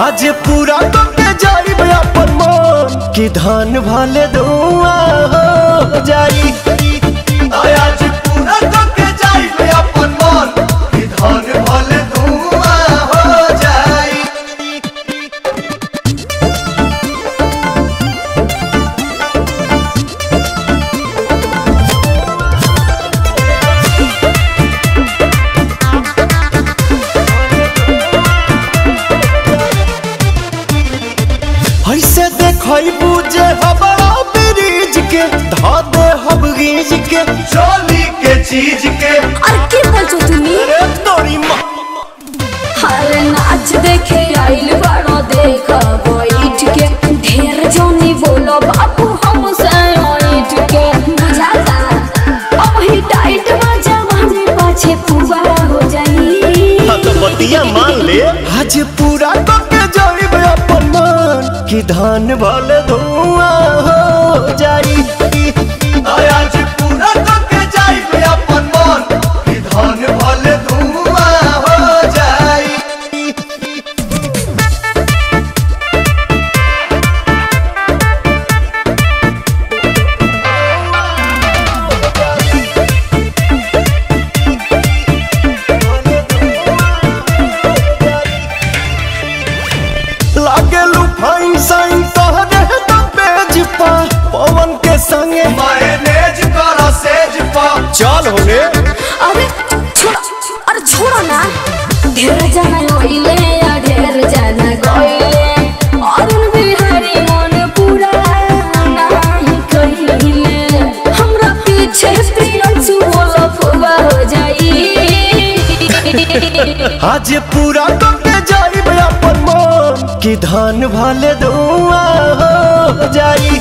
आज पूरा करके जाइब अपन मन कि धान भले धुआं हो जाई। आज पूरा करके जाइब अपन मन कि धान भले धुआं हो जाई। ऐसे देखई बुझे हमारा ब्रिज के धा दे हम गीज के चोली के चीज के। अरे की बोलছো তুমি? अरे तोरी माँ अरे नाच देखे आइल बड़ो देखा बैठ के ढेर जोनी बोलो बापू हमसे बैठ के बुझाता अब ही टाइट बजा माने पाछे पूरा हो जाई। हाँ तो बतिया मान ले आज पूरा करके जाइब अपन मन कि धान भले धुआं हो जाई। आज पूरा करके जाइब अपन मन कि धान भले धुआं हो जाई। लागेलू फाइन साइन तोहरे तो पेज पा पवन के संगे मैनेज करा सेज पा चल होने। अरे छोड़ो ना ढेर जाना होइले या ढेर जाना गइले अरुण बिहारी मन पूरा नहीं कहिले हमरा पीछे प्रियंसु बोलो फुवा हो जाई। आज पूरा करके जाइब अपन मन कि धान भले धुआं हो जाई।